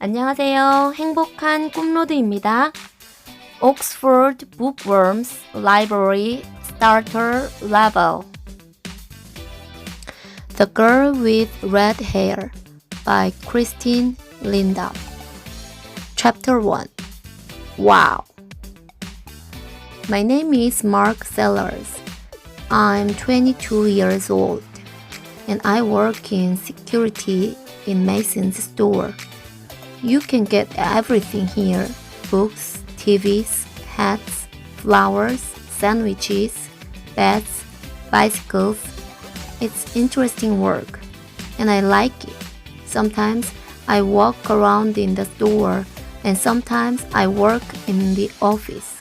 안녕하세요. 행복한 꿈로드입니다. Oxford Bookworms Library Starter Level The Girl with Red Hair by Christine Linda Chapter 1 Wow! My name is Mark Sellers. I'm 22 years old and I work in security in Mason's store. You can get everything here: books, TVs, hats, flowers, sandwiches, beds, bicycles. It's interesting work, and I like it. Sometimes I walk around in the store, and sometimes I work in the office.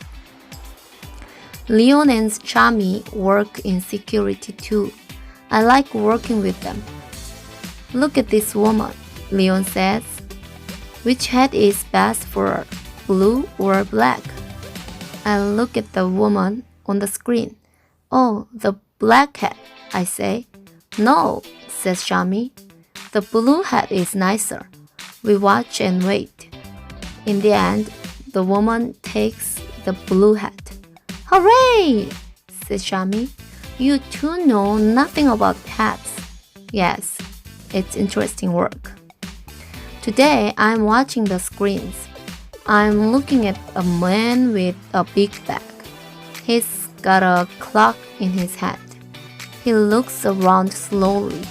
Leon and Chami work in security too. I like working with them. Look at this woman, Leon says. Which hat is best for her, blue or black? I look at the woman on the screen. Oh, the black hat, I say. No, says Shami. The blue hat is nicer. We watch and wait. In the end, the woman takes the blue hat. Hooray, says Shami. You two know nothing about hats. Yes, it's interesting work. Today, I'm watching the screens. I'm looking at a man with a big bag. He's got a clock in his hand. He looks around slowly.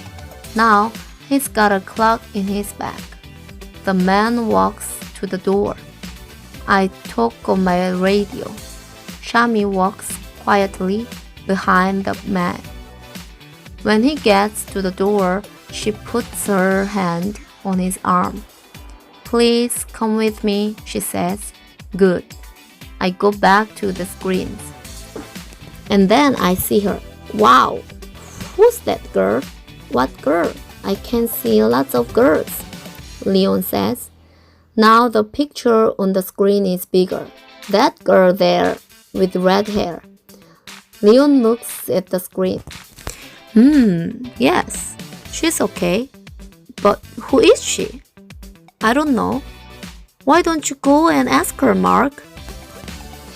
Now, he's got a clock in his bag. The man walks to the door. I talk on my radio. Shami walks quietly behind the man. When he gets to the door, she puts her hand on his arm. Please come with me, she says. Good. I go back to the screens. And then I see her. Wow! Who's that girl? What girl? I can see lots of girls, Leon says. Now the picture on the screen is bigger. That girl there with red hair. Leon looks at the screen. Yes, she's okay. But who is she? I don't know. Why don't you go and ask her, Mark?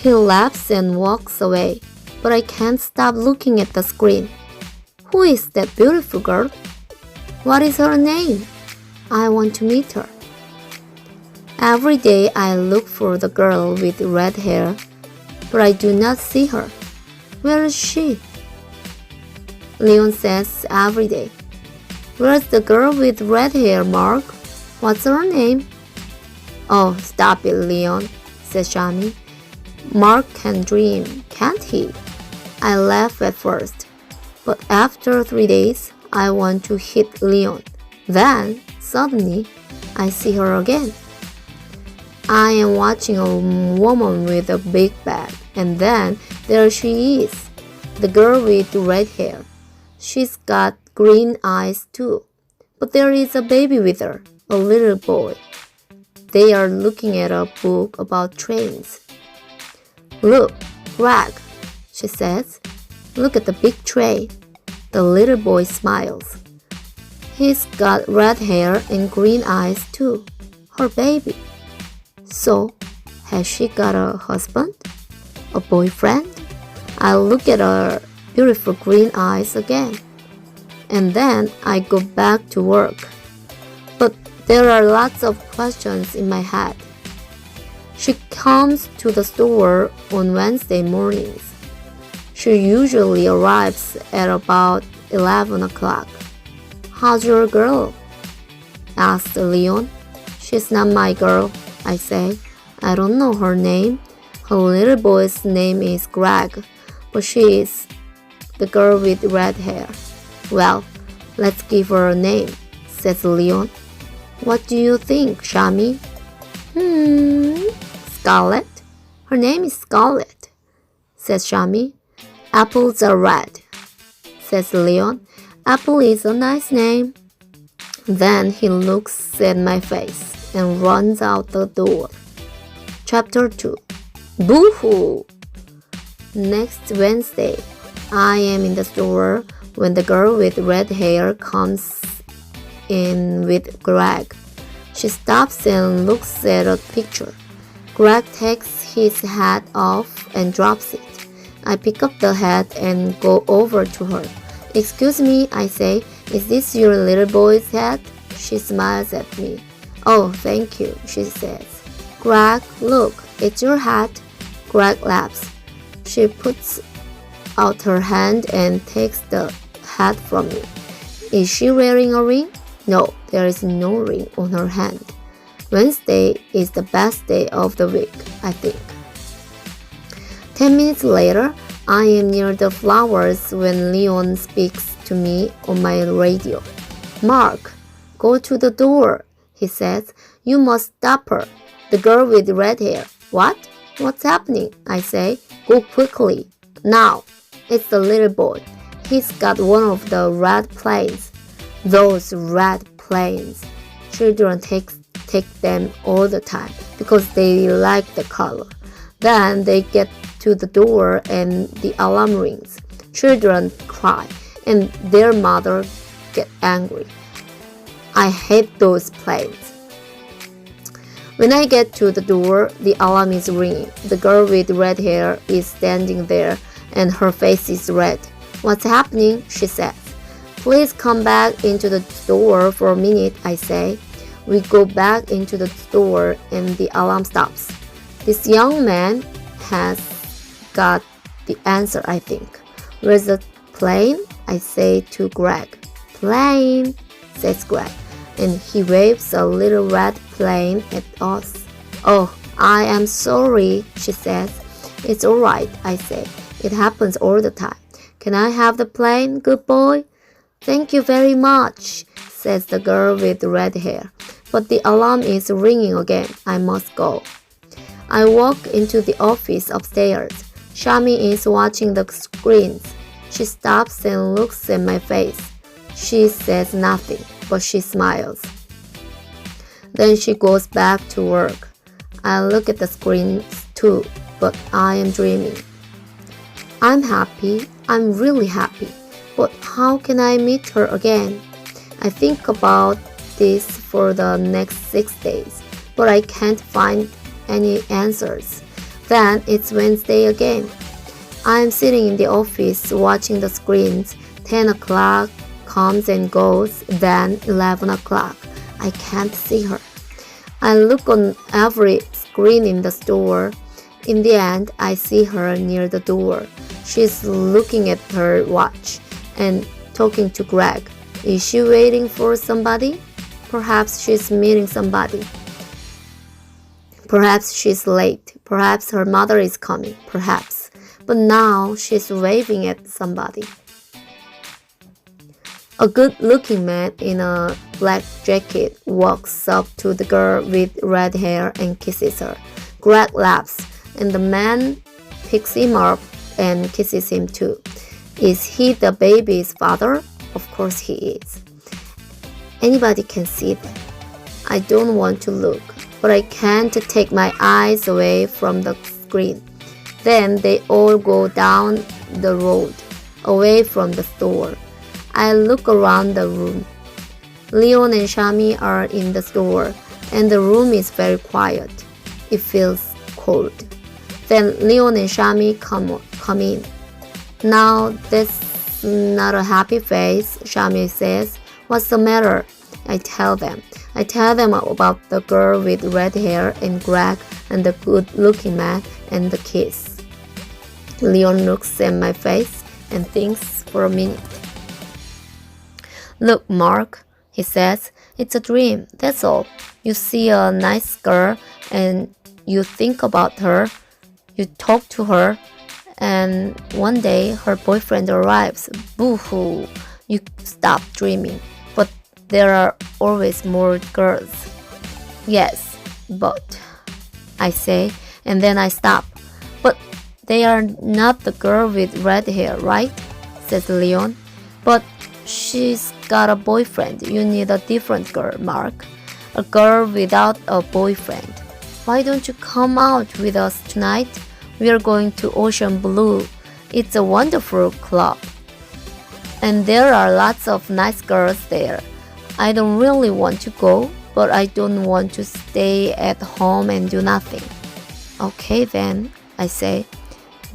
He laughs and walks away, but I can't stop looking at the screen. Who is that beautiful girl? What is her name? I want to meet her. Every day I look for the girl with red hair, but I do not see her. Where is she? Leon says every day. Where's the girl with red hair, Mark? What's her name? Oh, stop it, Leon, says Shami. Mark can dream, can't he? I laugh at first, but after 3 days, I want to hit Leon. Then, suddenly, I see her again. I am watching a woman with a big bag, and then there she is, the girl with red hair. She's got green eyes too. But there is a baby with her, a little boy. They are looking at a book about trains. Look, Greg, she says. Look at the big train. The little boy smiles. He's got red hair and green eyes too. Her baby. So, has she got a husband? A boyfriend? I look at her beautiful green eyes again. And then I go back to work. But there are lots of questions in my head. She comes to the store on Wednesday mornings. She usually arrives at about 11 o'clock. How's your girl? Asks Leon. She's not my girl, I say. I don't know her name. Her little boy's name is Greg, but she is the girl with red hair. Well, let's give her a name, says Leon. What do you think, Shami? Scarlet? Her name is Scarlet, says Shami. Apples are red, says Leon. Apple is a nice name. Then he looks at my face and runs out the door. Chapter 2 Boo-hoo! Next Wednesday, I am in the store when the girl with red hair comes in with Greg. She stops and looks at a picture. Greg takes his hat off and drops it. I pick up the hat and go over to her. Excuse me, I say, is this your little boy's hat? She smiles at me. Oh, thank you, she says. Greg, look, it's your hat. Greg laughs. She puts out her hand and takes the hat from me. Is she wearing a ring? No, there is no ring on her hand. Wednesday is the best day of the week, I think. 10 minutes later, I am near the flowers when Leon speaks to me on my radio. Mark, go to the door, he says. You must stop her. The girl with red hair. What? What's happening? I say. Go quickly. Now. It's the little boy. He's got one of the red planes. Those red planes. Children take them all the time because they like the color. Then they get to the door and the alarm rings. Children cry and their mother get angry. I hate those planes. When I get to the door, the alarm is ringing. The girl with red hair is standing there and her face is red. What's happening? She says. Please come back into the store for a minute, I say. We go back into the store and the alarm stops. This young man has got the answer, I think. Where's the plane? I say to Greg. Plane, says Greg, and he waves a little red plane at us. Oh, I am sorry, she says. It's all right, I say. It happens all the time. Can I have the plane, good boy? Thank you very much, says the girl with red hair. But the alarm is ringing again. I must go. I walk into the office upstairs. Shami is watching the screens. She stops and looks at my face. She says nothing, but she smiles. Then she goes back to work. I look at the screens too, but I am dreaming. I'm happy. I'm really happy. But how can I meet her again? I think about this for the next 6 days, but I can't find any answers. Then it's Wednesday again. I'm sitting in the office watching the screens. 10 o'clock comes and goes, then 11 o'clock. I can't see her. I look on every screen in the store. In the end, I see her near the door. She's looking at her watch and talking to Greg. Is she waiting for somebody? Perhaps she's meeting somebody. Perhaps she's late. Perhaps her mother is coming. Perhaps. But now she's waving at somebody. A good-looking man in a black jacket walks up to the girl with red hair and kisses her. Greg laughs, and the man picks him up and kisses him too. Is he the baby's father? Of course he is. Anybody can see that. I don't want to look, but I can't take my eyes away from the screen. Then they all go down the road, away from the store. I look around the room. Leon and Shami are in the store, and the room is very quiet. It feels cold. Then Leon and Shami come in. Now that's not a happy face, Shami says. What's the matter? I tell them. I tell them about the girl with red hair and Greg and the good-looking man and the kiss. Leon looks at my face and thinks for a minute. Look, Mark, he says, it's a dream, that's all. You see a nice girl and you think about her, you talk to her, and one day her boyfriend arrives. Boo-hoo, you stop dreaming. But there are always more girls. Yes, but, I say, and then I stop. But they are not the girl with red hair, right? Says Leon. But she's got a boyfriend. You need a different girl, Mark. A girl without a boyfriend. Why don't you come out with us tonight? We are going to Ocean Blue. It's a wonderful club. And there are lots of nice girls there. I don't really want to go. but I don't want to stay at home and do nothing. Okay then, I say.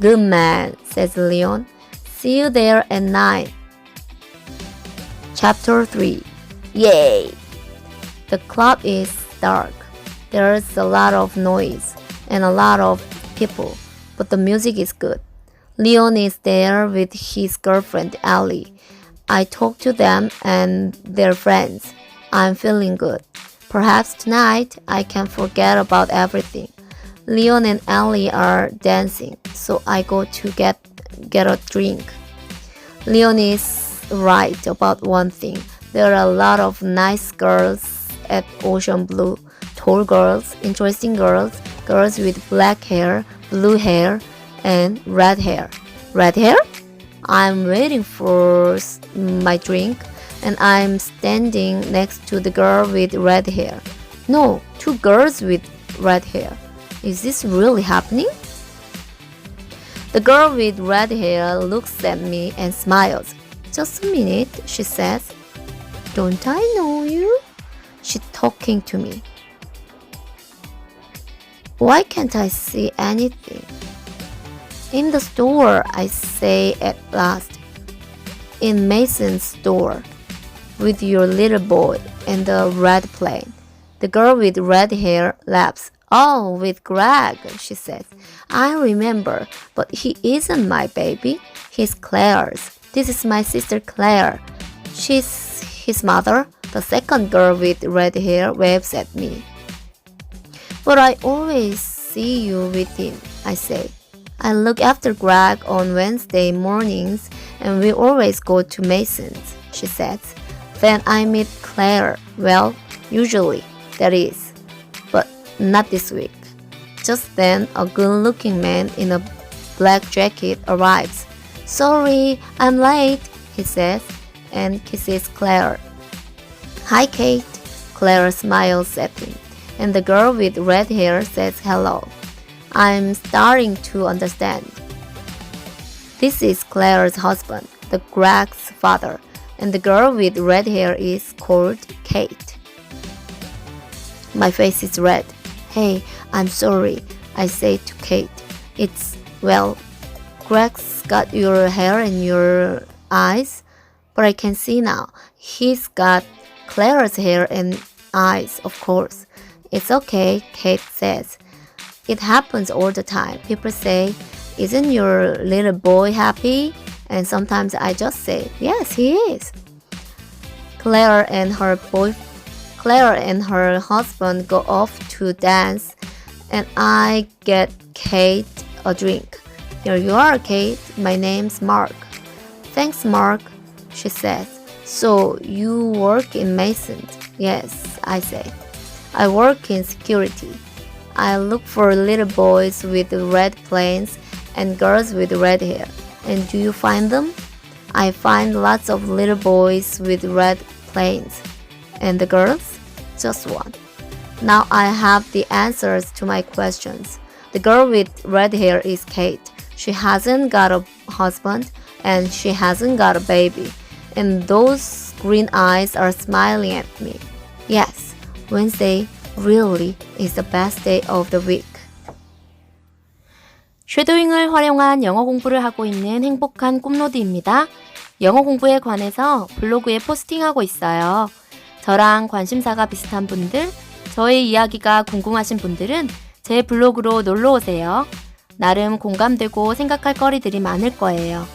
Good man, says Leon. See you there at 9. Chapter 3. Yay! The club is dark. There's a lot of noise and a lot of people, but the music is good. Leon is there with his girlfriend Ellie. I talk to them and their friends. I'm feeling good. Perhaps tonight I can forget about everything. Leon and Ellie are dancing, so I go to get a drink. Leon is right about one thing. There are a lot of nice girls at Ocean Blue. Tall girls, interesting girls, girls with black hair, blue hair, and red hair. Red hair? I'm waiting for my drink, and I'm standing next to the girl with red hair. No, 2 girls with red hair. Is this really happening? The girl with red hair looks at me and smiles. Just a minute, she says. Don't I know you? She's talking to me. Why can't I see anything? In the store, I say at last. In Mason's store, with your little boy and the red plane. The girl with red hair laughs. Oh, with Greg, she says. I remember, but he isn't my baby. He's Claire's. This is my sister Claire. She's his mother. The second girl with red hair waves at me. But I always see you with him, I say. I look after Greg on Wednesday mornings and we always go to Mason's, she says. Then I meet Claire. Well, usually, that is. But not this week. Just then, a good-looking man in a black jacket arrives. Sorry, I'm late, he says, and kisses Claire. Hi, Kate. Claire smiles at him, and the girl with red hair says hello. I'm starting to understand. This is Claire's husband, the Greg's father, and the girl with red hair is called Kate. My face is red. Hey, I'm sorry, I say to Kate. Well, Greg's got your hair and your eyes, but I can see now. He's got Claire's hair and eyes, of course. It's okay, Kate says. It happens all the time. People say, isn't your little boy happy? And sometimes I just say, yes, he is. Claire and her husband go off to dance, and I get Kate a drink. Here you are, Kate. My name's Mark. Thanks, Mark, she says. So you work in Mason's? Yes, I say. I work in security. I look for little boys with red planes and girls with red hair. And do you find them? I find lots of little boys with red planes. And the girls? Just one. Now I have the answers to my questions. The girl with red hair is Kate. She hasn't got a husband and she hasn't got a baby. And those green eyes are smiling at me. Yes, Wednesday really is the best day of the week. 쉐도잉을 활용한 영어 공부를 하고 있는 행복한 꿈로드입니다. 영어 공부에 관해서 블로그에 포스팅하고 있어요. 저랑 관심사가 비슷한 분들, 저의 이야기가 궁금하신 분들은 제 블로그로 놀러오세요. 나름 공감되고 생각할 거리들이 많을 거예요.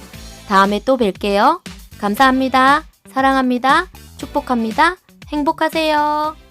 다음에 또 뵐게요. 감사합니다. 사랑합니다. 축복합니다. 행복하세요.